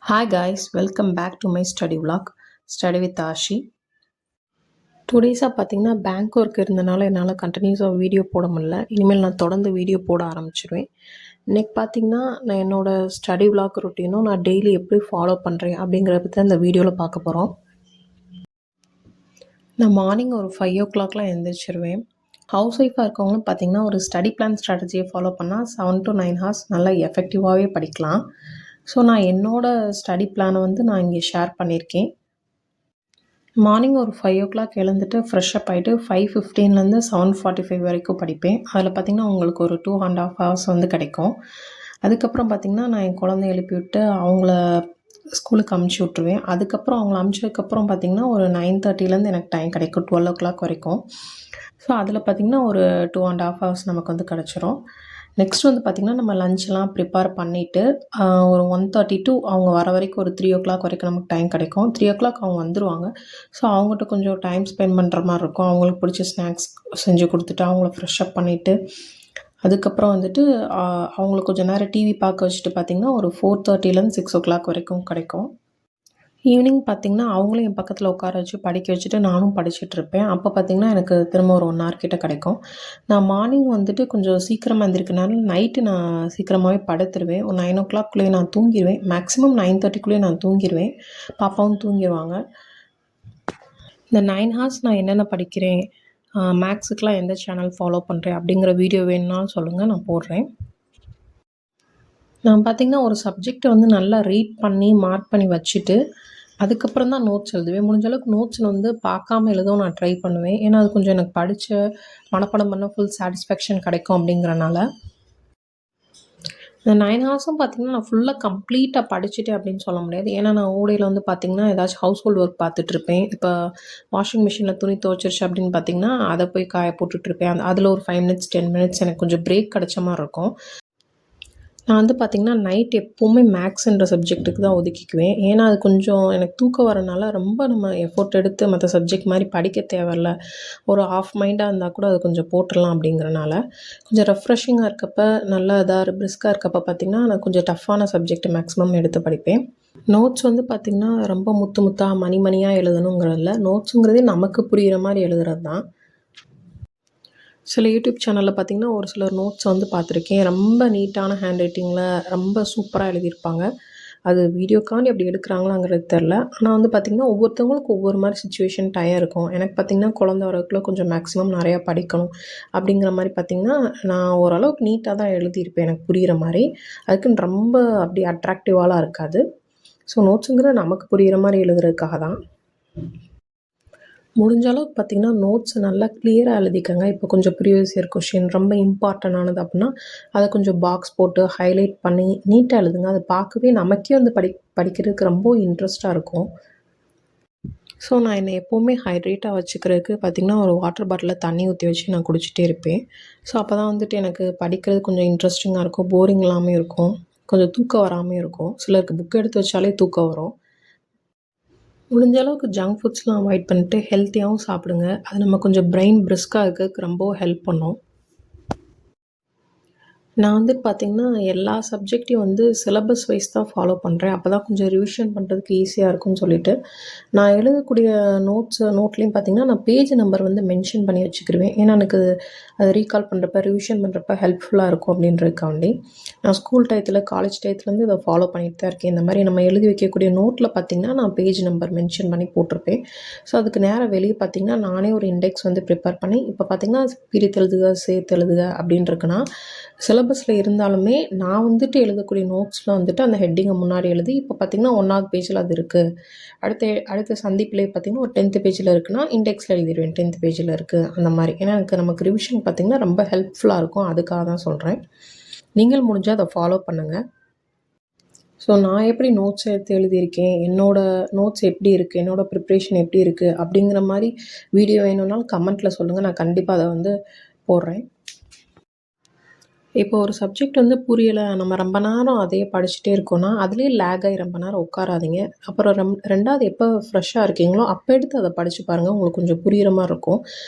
Hi guys, welcome back to my study vlog. Study with Ashi. டுடேஸாக பார்த்தீங்கன்னா bank work இருந்தனால என்னால் கண்டினியூஸாக video போட முடியல. இனிமேல் நான் தொடர்ந்து வீடியோ போட ஆரம்பிச்சிடுவேன். இன்றைக்கி பார்த்தீங்கன்னா நான் என்னோடய ஸ்டடி vlog ரொட்டீனும் நான் டெய்லி எப்படி ஃபாலோ பண்ணுறேன் அப்படிங்கிறத பற்றி தான் இந்த வீடியோவில் பார்க்க போகிறோம். நான் மார்னிங் ஒரு 5 o'clockலாம் எழுந்திரிச்சிருவேன். ஹவுஸ் ஒய்ஃபாக இருக்கவங்களும் பார்த்தீங்கன்னா ஒரு ஸ்டடி பிளான் ஸ்ட்ராட்டஜியை ஃபாலோ பண்ணால் 7 to 9 hours நல்லா எஃபெக்டிவாகவே படிக்கலாம். ஸோ நான் என்னோடய ஸ்டடி பிளானை நான் இங்கே ஷேர் பண்ணியிருக்கேன். மார்னிங் ஒரு 5 o'clock எழுந்துட்டு ஃப்ரெஷ்அப் ஆகிட்டு 5:15லேருந்து 7:45 வரைக்கும் படிப்பேன். அதில் பார்த்திங்கன்னா உங்களுக்கு ஒரு 2.5 hours கிடைக்கும். அதுக்கப்புறம் பார்த்திங்கன்னா நான் என் குழந்தைய எழுப்பி விட்டு அவங்கள ஸ்கூலுக்கு அமுச்சு விட்ருவேன். அதுக்கப்புறம் அவங்கள அமுச்சதுக்கப்புறம் பார்த்திங்கன்னா ஒரு 9:30லேருந்து எனக்கு டைம் கிடைக்கும் 12 o'clock வரைக்கும். ஸோ அதில் பார்த்திங்கன்னா ஒரு 2.5 hours நமக்கு கிடச்சிரும். நெக்ஸ்ட் பார்த்திங்கன்னா நம்ம லஞ்செலாம் ப்ரிப்பேர் பண்ணிவிட்டு ஒரு 1:30 to அவங்க வர வரைக்கும் ஒரு 3 o'clock வரைக்கும் நமக்கு டைம் கிடைக்கும். 3 o'clock அவங்க வந்துடுவாங்க. ஸோ அவங்ககிட்ட கொஞ்சம் டைம் ஸ்பெண்ட் பண்ணுற மாதிரி இருக்கும். அவங்களுக்கு பிடிச்ச ஸ்நாக்ஸ் செஞ்சு கொடுத்துட்டு அவங்கள ஃப்ரெஷ்அப் பண்ணிவிட்டு அதுக்கப்புறம் அவங்களுக்கு கொஞ்சம் நேரம் டிவி பார்க்க வச்சுட்டு பார்த்திங்கன்னா ஒரு 4:30லேருந்து 6 o'clock வரைக்கும் கிடைக்கும். ஈவினிங் பார்த்திங்கன்னா அவங்களும் என் பக்கத்தில் உட்கார வச்சு படிக்க வச்சுட்டு நானும் படிச்சுட்ருப்பேன். அப்போ பார்த்திங்கன்னா எனக்கு திரும்ப ஒரு 1 hour கிட்ட கிடைக்கும். நான் மார்னிங் கொஞ்சம் சீக்கிரமாக எழுந்திரிக்கிறனால நைட்டு நான் சீக்கிரமாகவே படுத்துருவேன். ஒரு 9 o'clockக்குள்ளேயே நான் தூங்கிடுவேன். மேக்ஸிமம் 9:30க்குள்ளேயே நான் தூங்கிடுவேன். பாப்பாவும் தூங்கிடுவாங்க. இந்த 9 hours நான் என்னென்ன படிக்கிறேன், மேக்ஸுக்கெலாம் எந்த சேனல் ஃபாலோ பண்ணுறேன் அப்படிங்கிற வீடியோ வேணும்னாலும் சொல்லுங்கள், நான் போடுறேன். நான் பார்த்திங்கன்னா ஒரு சப்ஜெக்டை நல்லா ரீட் பண்ணி மார்க் பண்ணி வச்சுட்டு அதுக்கப்புறம் தான் நோட்ஸ் எழுதுவேன். முடிஞ்ச அளவுக்கு நோட்ஸ் பார்க்காம எழுதவும் நான் ட்ரை பண்ணுவேன். ஏன்னா அது கொஞ்சம் எனக்கு படித்த மனப்பாடம் பண்ண ஃபுல் சாட்டிஸ்ஃபேக்ஷன் கிடைக்கும் அப்படிங்கிறனால. இந்த 9 ஹார்ஸும் பார்த்திங்கன்னா நான் ஃபுல்லாக கம்ப்ளீட்டாக படிச்சுட்டேன் அப்படின்னு சொல்ல முடியாது. ஏன்னா நான் ஊடையில் பார்த்திங்கன்னா ஏதாச்சும் ஹவுஸ் ஹோல்ட் ஒர்க் பார்த்துட்ருப்பேன். இப்போ வாஷிங் மிஷினில் துணி துவைச்சிருச்சு அப்படின்னு பார்த்திங்கன்னா அதை போய் காய போட்டுட்ருப்பேன். அதில் ஒரு 5 minutes 10 minutes எனக்கு கொஞ்சம் பிரேக் கிடைச்ச மாதிரி இருக்கும். நான் பார்த்திங்கன்னா நைட் எப்போவுமே மேக்ஸுன்ற சப்ஜெக்ட்டுக்கு தான் ஒதுக்கிக்குவேன். ஏன்னா அது கொஞ்சம் எனக்கு தூக்கம் வரனால ரொம்ப நம்ம எஃபோர்ட் எடுத்து மற்ற சப்ஜெக்ட் மாதிரி படிக்க தேவையில்ல. ஒரு ஆஃப் மைண்டாக இருந்தால் கூட அது கொஞ்சம் போட்டுடலாம் அப்படிங்கிறனால கொஞ்சம் ரெஃப்ரெஷிங்காக இருக்கப்போ நல்லா இதாக பிரிஸ்காக இருக்கப்போ பார்த்திங்கன்னா நான் கொஞ்சம் டஃப்பான சப்ஜெக்ட் மேக்ஸிமம் எடுத்து படிப்பேன். நோட்ஸ் பார்த்திங்கன்னா ரொம்ப முத்தாக மணியாக எழுதணுங்கிறதில்ல. நோட்ஸுங்கிறதே நமக்கு புரிகிற மாதிரி எழுதுறது தான். சில யூடியூப் சேனலில் பார்த்திங்கன்னா ஒரு சிலர் நோட்ஸ் பார்த்துருக்கேன். ரொம்ப நீட்டான ஹேண்ட் ரைட்டிங்கில் ரொம்ப சூப்பராக எழுதியிருப்பாங்க. அது வீடியோக்காண்டி அப்படி எடுக்கிறாங்களாங்கிறது தெரில. ஆனால் பார்த்திங்கன்னா ஒவ்வொருத்தவங்களுக்கு ஒவ்வொரு மாதிரி சுச்சுவேஷன் டயம் இருக்கும். எனக்கு பார்த்திங்கன்னா குழந்த வரக்குள்ள கொஞ்சம் மேக்ஸிமம் நிறையா படிக்கணும் அப்படிங்கிற மாதிரி பார்த்திங்கன்னா நான் ஓரளவுக்கு நீட்டாக தான் எழுதியிருப்பேன் எனக்கு புரிகிற மாதிரி. அதுக்குன்னு ரொம்ப அப்படி அட்ராக்டிவாலாம் இருக்காது. ஸோ நோட்ஸுங்கிறது நமக்கு புரிகிற மாதிரி எழுதுறதுக்காக தான். முடிஞ்ச அளவுக்கு பார்த்திங்கன்னா நோட்ஸை நல்லா கிளியராக எழுதிக்கங்க. இப்போ கொஞ்சம் ப்ரீவியஸ் இயர் கொஷின் ரொம்ப இம்பார்ட்டண்டானது அப்படின்னா அதை கொஞ்சம் பாக்ஸ் போட்டு ஹைலைட் பண்ணி நீட்டாக எழுதுங்க. அதை பார்க்கவே நமக்கே படிக்கிறதுக்கு ரொம்ப இன்ட்ரெஸ்ட்டாக இருக்கும். ஸோ நான் என்னை எப்போவுமே ஹைட்ரேட்டாக வச்சுக்கிறதுக்கு பார்த்திங்கன்னா ஒரு வாட்டர் பாட்டிலில் தண்ணி ஊற்றி வச்சு நான் குடிச்சிட்டே இருப்பேன். ஸோ அப்போ தான் எனக்கு படிக்கிறது கொஞ்சம் இன்ட்ரெஸ்டிங்காக இருக்கும், போரிங் இல்லாமல் இருக்கும், கொஞ்சம் தூக்கம் வராமல் இருக்கும். சிலருக்கு புக் எடுத்து வச்சாலே தூக்கம் வரும். முடிஞ்ச அளவுக்கு ஜங்க் ஃபுட்ஸ்லாம் அவாய்ட் பண்ணிட்டு ஹெல்த்தியாகவும் சாப்பிடுங்க. அது நம்ம கொஞ்சம் பிரெயின் பிரிஸ்காக இருக்கிறதுக்கு ரொம்ப ஹெல்ப் பண்ணும். நான் பார்த்திங்கன்னா எல்லா சப்ஜெக்டையும் சிலபஸ் வைஸ் தான் ஃபாலோ பண்ணுறேன். அப்போ தான் கொஞ்சம் ரிவிஷன் பண்ணுறதுக்கு ஈஸியாக இருக்கும்னு சொல்லிட்டு நான் எழுதக்கூடிய நோட்லேயும் பார்த்திங்கன்னா நான் பேஜ் நம்பர் மென்ஷன் பண்ணி வச்சுக்கிருவேன். ஏன்னா எனக்கு அதை ரீகால் பண்ணுறப்ப ரிவிஷன் பண்ணுறப்ப ஹெல்ப்ஃபுல்லாக இருக்கும் அப்படின்றதுக்காண்டி நான் ஸ்கூல் டயத்தில் காலேஜ் டயத்துலேருந்து இதை ஃபாலோ பண்ணிட்டு தான் இருக்கேன். இந்த மாதிரி நம்ம எழுதி வைக்கக்கூடிய நோட்டில் பார்த்திங்கன்னா நான் பேஜ் நம்பர் மென்ஷன் பண்ணி போட்டிருப்பேன். ஸோ அதுக்கு நேராக வெளியே பார்த்திங்கன்னா நானே ஒரு இண்டெக்ஸ் ப்ரிப்பேர் பண்ணி இப்போ பார்த்திங்கன்னா பிரித்து எழுதுக சேர்த்து எழுதுக அப்படின்னு இருக்குன்னா சிலபஸில் இருந்தாலுமே நான் எழுதக்கூடிய நோட்ஸில் அந்த ஹெட்டிங்கை முன்னாடி எழுதி இப்போ பார்த்திங்கன்னா 1வது பேஜில் அது இருக்குது. அடுத்த சந்திப்பிலே பார்த்திங்கன்னா ஒரு 10th பேஜில் இருக்குன்னா இண்டெக்ஸில் எழுதிடுவேன் 10th பேஜில் இருக்குது அந்த மாதிரி. ஏன்னா எனக்கு நமக்கு ரிவிஷன் பார்த்திங்கன்னா ரொம்ப ஹெல்ப்ஃபுல்லாக இருக்கும். அதுக்காக தான் சொல்கிறேன். நீங்கள் முடிஞ்சால் அதை ஃபாலோ பண்ணுங்கள். ஸோ நான் எப்படி நோட்ஸ் எடுத்து எழுதியிருக்கேன், என்னோடய நோட்ஸ் எப்படி இருக்குது, என்னோடய ப்ரிப்ரேஷன் எப்படி இருக்குது அப்படிங்கிற மாதிரி வீடியோ வேணும்னாலும் கமெண்ட்டில் சொல்லுங்கள். நான் கண்டிப்பாக அதை போடுறேன். இப்போ ஒரு சப்ஜெக்ட் புரியலை, நம்ம ரொம்ப நேரம் அதையே படிச்சுட்டே இருக்கோன்னா அதுலேயே லேக் ஆகி ரொம்ப நேரம் உட்காராதீங்க. அப்புறம் 2வது எப்போ ஃப்ரெஷ்ஷாக இருக்கீங்களோ அப்போ எடுத்து அதை படித்து பாருங்கள். உங்களுக்கு கொஞ்சம் புரிகிற மாதிரி இருக்கும்.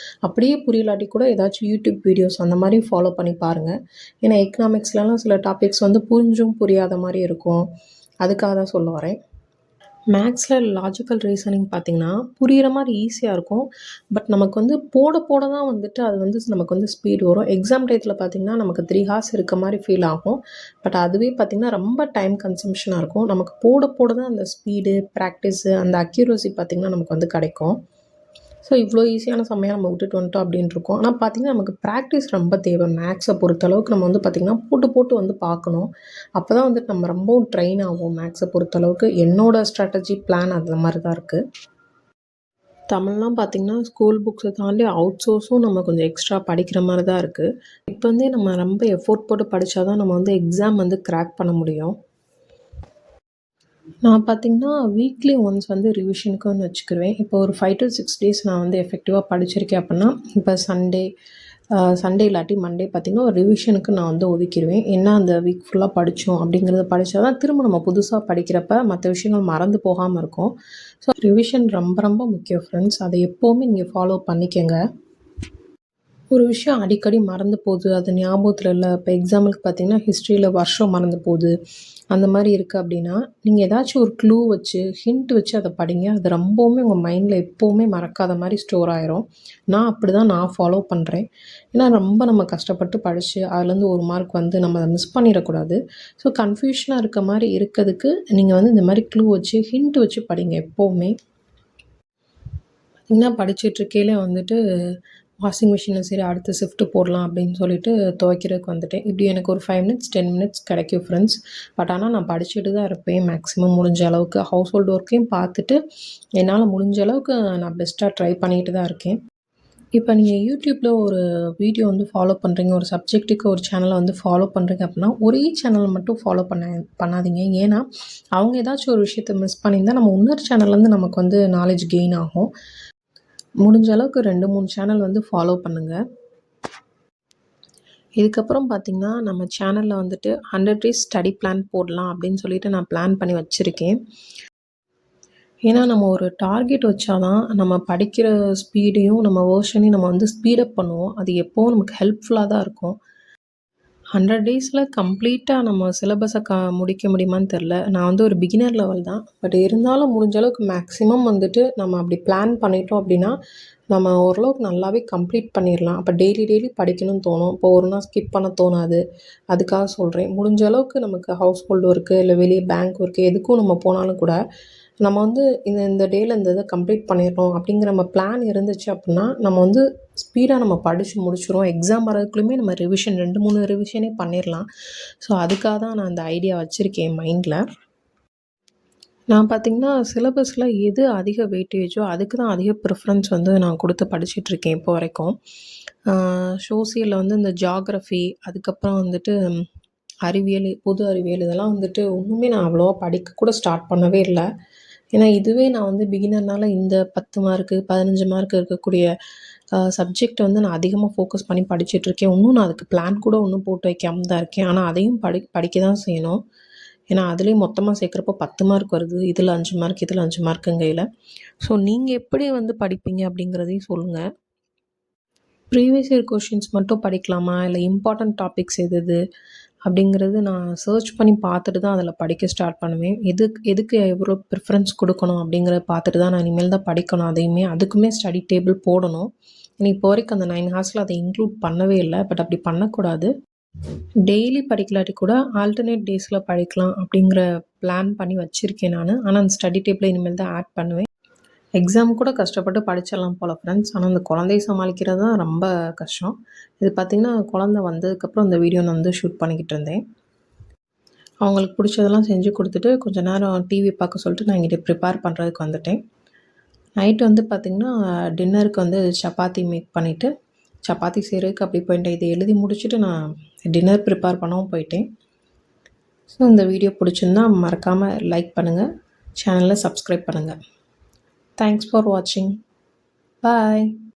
அப்படியே புரியலாட்டி கூட ஏதாச்சும் யூடியூப் வீடியோஸ் அந்த மாதிரி ஃபாலோ பண்ணி பாருங்கள். ஏன்னா எக்கனாமிக்ஸ்லலாம் சில டாபிக்ஸ் புரிஞ்சும் புரியாத மாதிரி இருக்கும். அதுக்காக தான் சொல்ல வரேன். மேக்ஸில் லாஜிக்கல் ரீசனிங் பார்த்தீங்கன்னா, புரியிற மாரி ஈஸியா இருக்கும். பட் நமக்கு வந்து போட போட தான் வந்துட்டு அது வந்து நமக்கு வந்து ஸ்பீடு வரும். எக்ஸாம் டயத்துல பார்த்தீங்கன்னா, நமக்கு 3 ஹார்ஸ் இருக்க மாரி ஃபீல் ஆகும். பட் அதுவே பார்த்தீங்கன்னா, ரொம்ப டைம் கன்சம்ப்ஷனா இருக்கும். நமக்கு போட போட தான் அந்த ஸ்பீடு, ப்ராக்டிஸு, அந்த அக்யூரசி பார்த்தீங்கன்னா, நமக்கு வந்து கிடைக்கும். ஸோ இவ்வளோ ஈஸியான செம்மையா நம்ம விட்டுட்டு வந்துட்டோம் அப்படின்னு இருக்கும். ஆனா பார்த்தீங்கன்னா, நமக்கு ப்ராக்டிஸ் ரொம்ப தேவை. மேக்ஸை பொறுத்தளவுக்கு நம்ம வந்து பார்த்தீங்கன்னா, போட்டு போட்டு வந்து பார்க்கணும். அப்போ தான் வந்துட்டு நம்ம ரொம்பவும் ட்ரெயின் ஆவோம் மேக்ஸை பொறுத்தளவுக்கு. என்னோட ஸ்ட்ராட்டஜி, பிளான் அந்த மாரி தான் இருக்கு. தமிழ்லாம் பார்த்தீங்கன்னா, ஸ்கூல் புக்ஸை தாண்டி அவுட் சோர்ஸும் நம்ம கொஞ்சம் எக்ஸ்ட்ரா படிக்கிற மாரி தான் இருக்கு. இப்போ வந்து நம்ம ரொம்ப எஃபோர்ட் போட்டு படிச்சா தான் நம்ம வந்து எக்ஸாம் வந்து கிராக் பண்ண முடியும். நான் பார்த்தீங்கன்னா, வீக்லி ஒன்ஸ் வந்து ரிவிஷனுக்குன்னு வச்சுக்கிருவேன். இப்போ ஒரு 5 to 6 டேஸ் நான் வந்து எஃபெக்டிவா படிச்சிருக்கேன் அப்புட்ன்னா, இப்போ சண்டே இல்லாட்டி மண்டே பார்த்தீங்கன்னா, ஒரு ரிவிஷனுக்கு நான் வந்து ஒதுக்கிருவேன். என்ன அந்த வீக் ஃபுல்லா படிச்சோம் அப்படிங்கிறத படிச்சா தான் திரும்ப நம்ம புதுசா படிக்கிறப்ப மற்ற விஷயங்கள் மறந்து போகாம இருக்கும். ஸோ ரிவிஷன் ரொம்ப ரொம்ப முக்கியம் ஃப்ரெண்ட்ஸ். அதை எப்போவுமே நீங்க ஃபாலோ பண்ணிக்கங்க. ஒரு விஷயம் அடிக்கடி மறந்து போகுது, அது ஞாபகத்துல இல்ல. இப்போ எக்ஸாம்பிளுக்கு பார்த்தீங்கன்னா, ஹிஸ்ட்ரியில வருஷம் மறந்து போகுது. அந்த மாரி இருக்கு அப்படின்னா, நீங்க ஏதாச்சும் ஒரு க்ளூ வச்சு, ஹிண்ட் வச்சு அத படிங்க. அது ரொம்பவுமே உங்க மைண்ட்ல எப்பவுமே மறக்காத மாரி ஸ்டோர் ஆயிரும். நான் ஃபாலோ பண்றேன். ஏன்னா ரொம்ப நம்ம கஷ்டப்பட்டு படிச்சு, அதுலேருந்து 1 மார்க் வந்து நம்ம அத மிஸ் பண்ணிறக்கூடாது. ஸோ கன்ஃப்யூஷனா இருக்க மாரி இருக்கதுக்கு, நீங்க வந்து இந்த மாரி க்ளூ வச்சு, ஹிண்ட் வச்சு படிங்க எப்பவுமே. என்ன படிச்சுட்ருக்கையில வந்துட்டு வாஷிங் மிஷின்ல சரி அடுத்த ஷிஃப்ட் போடலாம் அப்படின்னு சொல்லிட்டு துவைக்கிறதுக்கு வந்துட்டேன். இப்படி எனக்கு ஒரு 5 மினிட்ஸ் 10 மினிட்ஸ் கிடைக்கும் ஃப்ரெண்ட்ஸ். பட் ஆனால் நான் படிச்சுட்டு தான் இருப்பேன் மேக்ஸிமம் முடிஞ்ச அளவுக்கு. ஹவுஸ் ஹோல்டு ஒர்க்கையும் பார்த்துட்டு என்னால் முடிஞ்ச அளவுக்கு நான் பெஸ்ட்டாக ட்ரை பண்ணிட்டு தான் இருக்கேன். இப்போ நீங்கள் யூடியூப்பில் ஒரு வீடியோ வந்து ஃபாலோ பண்ணுறீங்க, ஒரு சப்ஜெக்ட்டுக்கு ஒரு சேனலை வந்து ஃபாலோ பண்ணுறீங்க அப்படின்னா, ஒரே சேனல் மட்டும் ஃபாலோ பண்ணாதீங்க. ஏன்னா, அவங்க ஏதாச்சும் ஒரு விஷயத்த மிஸ் பண்ணியிருந்தா நம்ம இன்னொரு சேனல்லேருந்து நமக்கு வந்து நாலேட்ஜ் கெயின் ஆகும். முடிஞ்ச அளவுக்கு 2, 3 சேனல் வந்து ஃபாலோ பண்ணுங்க. இதுக்கப்புறம் பார்த்தீங்கன்னா, நம்ம சேனல்ல வந்துட்டு 100 டேஸ் ஸ்டடி பிளான் போடலாம் அப்படின்னு சொல்லிட்டு நான் பிளான் பண்ணி வச்சிருக்கேன். ஏன்னா, நம்ம ஒரு டார்கெட் வச்சா தான் நம்ம படிக்கிற ஸ்பீடையும், நம்ம வெர்ஷனையும் நம்ம வந்து ஸ்பீடப் பண்ணுவோம். அது எப்பவும் நமக்கு ஹெல்ப்ஃபுல்லா தான் இருக்கும். 100 டேஸில் கம்ப்ளீட்டாக நம்ம சிலபஸை முடிக்க முடியுமான்னு தெரில. நான் வந்து ஒரு பிகினர் லெவல் தான். பட் இருந்தாலும் முடிஞ்ச அளவுக்கு மேக்ஸிமம் வந்துட்டு நம்ம அப்படி பிளான் பண்ணிட்டோம் அப்படின்னா, நம்ம ஓரளவுக்கு நல்லாவே கம்ப்ளீட் பண்ணிடலாம். அப்போ டெய்லி டெய்லி படிக்கணும்னு தோணும். இப்போ ஒரு நாள் ஸ்கிப் பண்ண தோணாது. அதுக்காக சொல்கிறேன். முடிஞ்ச அளவுக்கு நமக்கு ஹவுஸ் ஹோல்டு ஒர்க்கு, இல்லை வெளியே பேங்க் ஒர்க்கு எதுக்கும் நம்ம போனாலும் கூட, நம்ம வந்து இந்த இந்த டேல இந்த இதை கம்ப்ளீட் பண்ணிடணும் அப்படிங்கிற நம்ம பிளான் இருந்துச்சு அப்படின்னா, நம்ம வந்து ஸ்பீடாக நம்ம படித்து முடிச்சுருவோம். எக்ஸாம் வரதுக்குள்ளயுமே நம்ம ரிவிஷன் 2, 3 ரிவிஷனே பண்ணிடலாம். ஸோ அதுக்காக தான் நான் அந்த ஐடியா வச்சுருக்கேன் என் மைண்டில். நான் பார்த்தீங்கன்னா, சிலபஸில் எது அதிக வெயிட்டேஜோ அதுக்கு தான் அதிக ப்ரிஃபரன்ஸ் வந்து நான் கொடுத்து படிச்சுட்ருக்கேன் இப்போ வரைக்கும். சோசியலில் வந்து இந்த ஜியாகிரஃபி, அதுக்கப்புறம் வந்துட்டு அறிவியல், பொது அறிவியல் இதெல்லாம் வந்துட்டு ஒன்றுமே நான் அவ்வளோவா படிக்க கூட ஸ்டார்ட் பண்ணவே இல்ல. ஏன்னா இதுவே நான் வந்து பிகினர்னால இந்த 10 மார்க்கு, 15 மார்க் இருக்கக்கூடிய சப்ஜெக்ட் வந்து நான் அதிகமாக ஃபோக்கஸ் பண்ணி படிச்சுட்ருக்கேன். இன்னும் நான் அதுக்கு பிளான் கூட ஒன்றும் போட்டு வைக்காம தான் இருக்கேன். ஆனால் அதையும் படிக்க தான் செய்யணும். ஏன்னா அதுலேயும் மொத்தமா சேர்க்குறப்போ 10 மார்க் வருது. இதில் 5 மார்க், இதில் 5 மார்க்குங்கையில. ஸோ நீங்கள் எப்படி வந்து படிப்பீங்க அப்படிங்கிறதையும் சொல்லுங்க. ப்ரீவியஸ் இயர் கொஷின்ஸ் மட்டும் படிக்கலாமா? இல்லை இம்பார்ட்டன்ட் டாபிக்ஸ் எது எது அப்படிங்கிறது நான் சர்ச் பண்ணி பார்த்துட்டு தான் அதில் படிக்க ஸ்டார்ட் பண்ணுவேன். எதுக்கு எவ்வளோ ப்ரிஃபரன்ஸ் கொடுக்கணும் அப்படிங்கிறத பார்த்துட்டு தான் நான் இனிமேல் தான் படிக்கணும் அதையுமே. அதுக்குமே ஸ்டடி டேபிள் போடணும். ஏன்னா இப்போ வரைக்கும் அந்த 9 ஹார்ஸில் அதை இன்க்ளூட் பண்ணவே இல்லை. பட் அப்படி பண்ணக்கூடாது. டெய்லி படிக்கலாட்டி கூட ஆல்டர்னேட் டேஸில் படிக்கலாம் அப்படிங்கிற பிளான் பண்ணி வச்சுருக்கேன் நான். ஆனால் அந்த ஸ்டடி டேபிளை இனிமேல் தான் ஆட் பண்ணுவேன். எக்ஸாம் கூட கஷ்டப்பட்டு படிச்சிடலாம் போல் ஃப்ரெண்ட்ஸ். ஆனால் அந்த குழந்தைய சமாளிக்கிறது தான் ரொம்ப கஷ்டம். இது பார்த்திங்கன்னா குழந்த வந்ததுக்கப்புறம் இந்த வீடியோ நான் வந்து ஷூட் பண்ணிக்கிட்டு இருந்தேன். அவங்களுக்கு பிடிச்சதெல்லாம் செஞ்சு கொடுத்துட்டு கொஞ்ச நேரம் டிவி பார்க்க சொல்லிட்டு நான் இங்கிட்ட ப்ரிப்பேர் பண்ணுறதுக்கு வந்துட்டேன். நைட்டு வந்து பார்த்திங்கன்னா டின்னருக்கு வந்து சப்பாத்தி மேக் பண்ணிவிட்டு சப்பாத்தி செய்கிறதுக்கு அப்படி போயிட்டேன். இதை எழுதி முடிச்சுட்டு நான் டின்னர் ப்ரிப்பேர் பண்ணவும் போயிட்டேன். ஸோ இந்த வீடியோ பிடிச்சிருந்தா மறக்காமல் லைக் பண்ணுங்கள், சேனலை சப்ஸ்கிரைப் பண்ணுங்கள். தேங்க்ஸ் ஃபார் வாட்சிங். பாய்.